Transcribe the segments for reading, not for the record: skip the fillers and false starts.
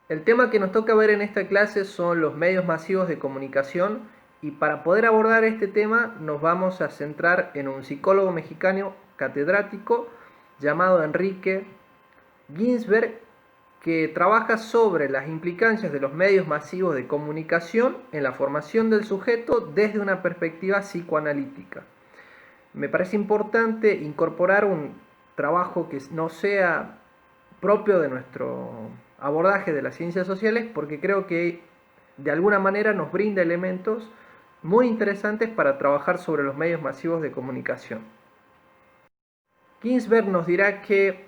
El tema que nos toca ver en esta clase son los medios masivos de comunicación y para poder abordar este tema nos vamos a centrar en un psicólogo mexicano catedrático llamado Enrique Ginsberg, que trabaja sobre las implicancias de los medios masivos de comunicación en la formación del sujeto desde una perspectiva psicoanalítica. Me parece importante incorporar un trabajo que no sea propio de nuestro abordaje de las ciencias sociales, porque creo que de alguna manera nos brinda elementos muy interesantes para trabajar sobre los medios masivos de comunicación. Ginsberg nos dirá que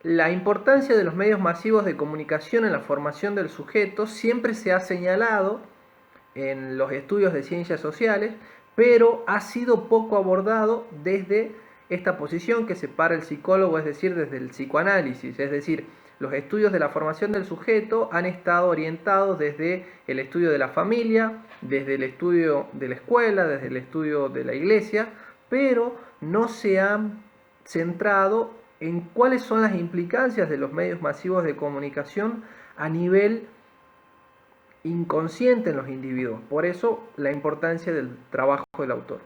la importancia de los medios masivos de comunicación en la formación del sujeto siempre se ha señalado en los estudios de ciencias sociales, pero ha sido poco abordado desde esta posición que separa el psicólogo, es decir, desde el psicoanálisis. Es decir, los estudios de la formación del sujeto han estado orientados desde el estudio de la familia, desde el estudio de la escuela, desde el estudio de la iglesia, pero no se han centrado en cuáles son las implicancias de los medios masivos de comunicación a nivel inconsciente en los individuos. Por eso la importancia del trabajo del autor.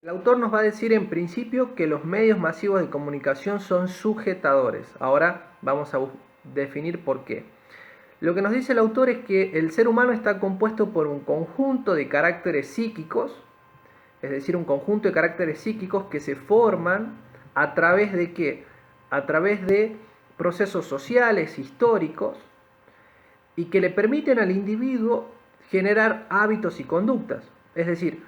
El autor nos va a decir en principio que los medios masivos de comunicación son sujetadores. Ahora vamos a definir por qué. Lo que nos dice el autor es que el ser humano está compuesto por un conjunto de caracteres psíquicos, es decir, un conjunto de caracteres psíquicos que se forman a través de ¿qué? A través de procesos sociales, históricos, y que le permiten al individuo generar hábitos y conductas. Es decir,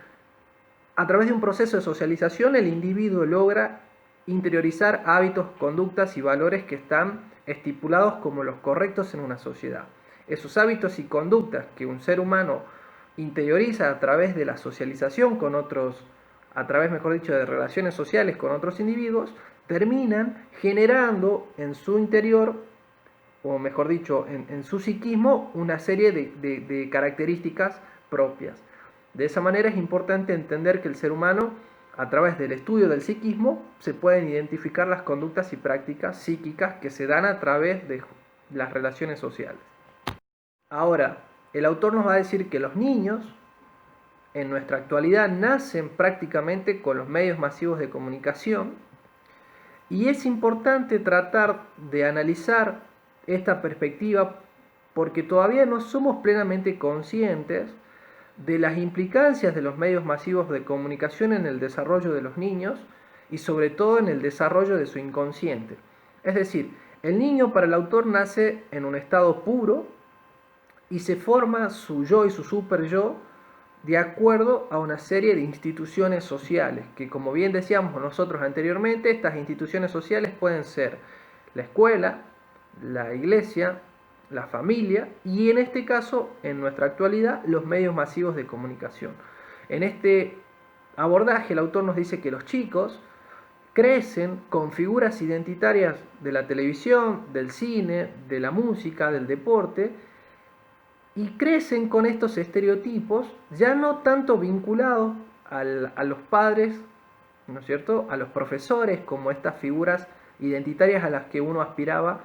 a través de un proceso de socialización el individuo logra interiorizar hábitos, conductas y valores que están estipulados como los correctos en una sociedad. Esos hábitos y conductas que un ser humano interioriza a través de la socialización con otros, a través, mejor dicho, de relaciones sociales con otros individuos, terminan generando en su interior, o mejor dicho, en su psiquismo, una serie de características propias. De esa manera es importante entender que el ser humano, a través del estudio del psiquismo, se pueden identificar las conductas y prácticas psíquicas que se dan a través de las relaciones sociales. Ahora, el autor nos va a decir que los niños, en nuestra actualidad, nacen prácticamente con los medios masivos de comunicación y es importante tratar de analizar esta perspectiva porque todavía no somos plenamente conscientes de las implicancias de los medios masivos de comunicación en el desarrollo de los niños y sobre todo en el desarrollo de su inconsciente. Es decir, el niño para el autor nace en un estado puro y se forma su yo y su super yo de acuerdo a una serie de instituciones sociales, que como bien decíamos nosotros anteriormente, estas instituciones sociales pueden ser la escuela, la iglesia, la familia y en este caso, en nuestra actualidad, los medios masivos de comunicación. En este abordaje el autor nos dice que los chicos crecen con figuras identitarias de la televisión, del cine, de la música, del deporte y crecen con estos estereotipos ya no tanto vinculados a los padres, ¿no es cierto?, a los profesores como estas figuras identitarias a las que uno aspiraba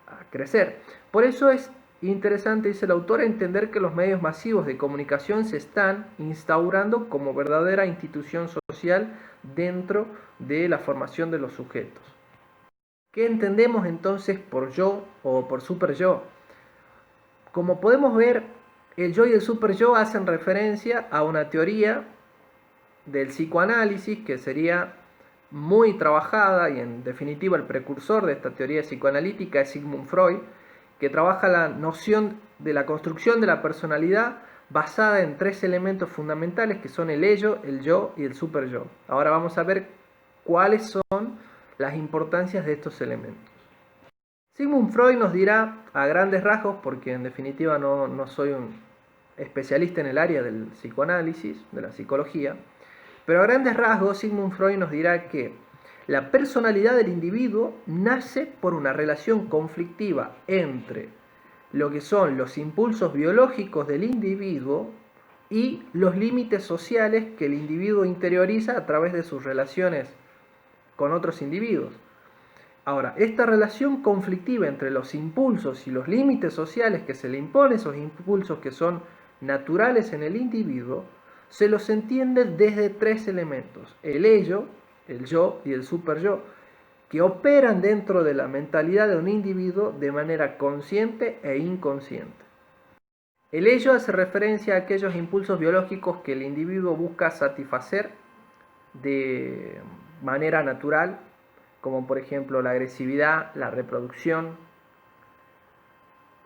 a crecer. Por eso es interesante, dice el autor, entender que los medios masivos de comunicación se están instaurando como verdadera institución social dentro de la formación de los sujetos. ¿Qué entendemos entonces por yo o por super yo? Como podemos ver, el yo y el super yo hacen referencia a una teoría del psicoanálisis que sería muy trabajada y en definitiva el precursor de esta teoría psicoanalítica es Sigmund Freud, que trabaja la noción de la construcción de la personalidad basada en tres elementos fundamentales que son el ello, el yo y el super yo. Ahora vamos a ver cuáles son las importancias de estos elementos. Sigmund Freud nos dirá a grandes rasgos, porque en definitiva no soy un especialista en el área del psicoanálisis, de la psicología, pero a grandes rasgos Sigmund Freud nos dirá que la personalidad del individuo nace por una relación conflictiva entre lo que son los impulsos biológicos del individuo y los límites sociales que el individuo interioriza a través de sus relaciones con otros individuos. Ahora, esta relación conflictiva entre los impulsos y los límites sociales que se le imponen, esos impulsos que son naturales en el individuo, se los entiende desde tres elementos: el ello, el yo y el superyo, que operan dentro de la mentalidad de un individuo de manera consciente e inconsciente. El ello hace referencia a aquellos impulsos biológicos que el individuo busca satisfacer de manera natural, como por ejemplo la agresividad, la reproducción,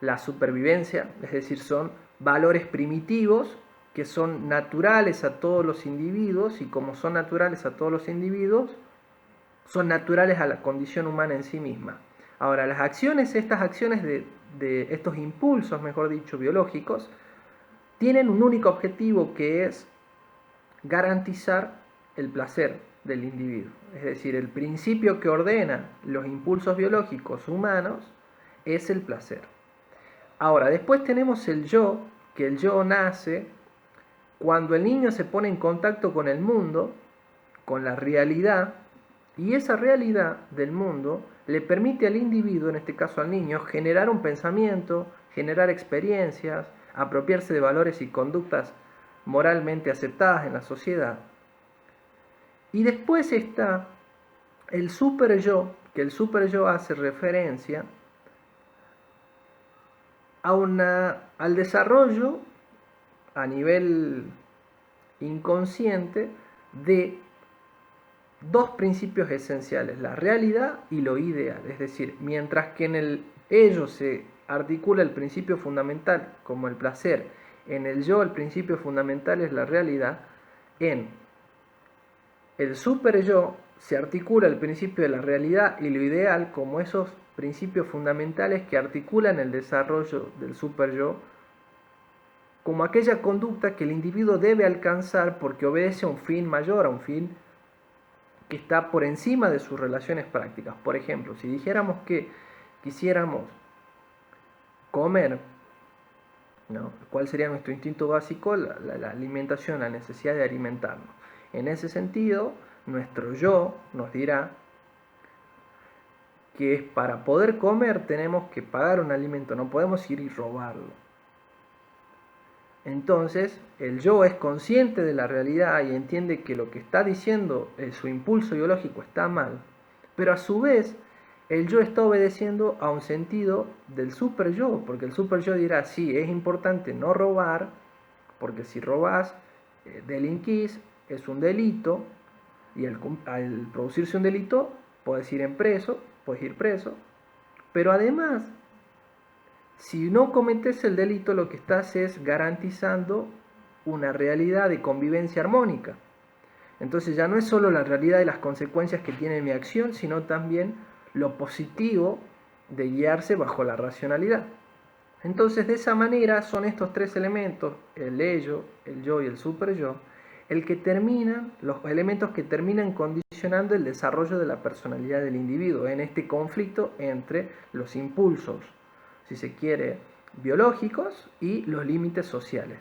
la supervivencia, es decir, son valores primitivos que son naturales a todos los individuos, y como son naturales a todos los individuos, son naturales a la condición humana en sí misma. Ahora, las acciones, estas acciones de estos impulsos, mejor dicho, biológicos, tienen un único objetivo, que es garantizar el placer del individuo. Es decir, el principio que ordena los impulsos biológicos humanos es el placer. Ahora, después tenemos el yo, que el yo nace cuando el niño se pone en contacto con el mundo, con la realidad, y esa realidad del mundo le permite al individuo, en este caso al niño, generar un pensamiento, generar experiencias, apropiarse de valores y conductas moralmente aceptadas en la sociedad. Y después está el superyo, que el superyo hace referencia al desarrollo a nivel inconsciente de dos principios esenciales: la realidad y lo ideal. Es decir, mientras que en el ello se articula el principio fundamental como el placer, en el yo el principio fundamental es la realidad, en el superyo se articula el principio de la realidad y lo ideal como esos principios fundamentales que articulan el desarrollo del superyo, como aquella conducta que el individuo debe alcanzar porque obedece a un fin mayor, a un fin que está por encima de sus relaciones prácticas. Por ejemplo, si dijéramos que quisiéramos comer, ¿no? ¿Cuál sería nuestro instinto básico? La alimentación, la necesidad de alimentarnos. En ese sentido, nuestro yo nos dirá que para poder comer tenemos que pagar un alimento, no podemos ir y robarlo. Entonces, el yo es consciente de la realidad y entiende que lo que está diciendo su impulso biológico está mal, pero a su vez el yo está obedeciendo a un sentido del superyo, porque el superyo dirá: sí, es importante no robar, porque si robás, delinquís, es un delito, y al producirse un delito puedes ir preso, pero además, si no cometes el delito, lo que estás es garantizando una realidad de convivencia armónica. Entonces ya no es solo la realidad de las consecuencias que tiene mi acción, sino también lo positivo de guiarse bajo la racionalidad. Entonces, de esa manera son estos tres elementos, el ello, el yo y el superyo, los elementos que terminan condicionando el desarrollo de la personalidad del individuo en este conflicto entre los impulsos, si se quiere, biológicos y los límites sociales.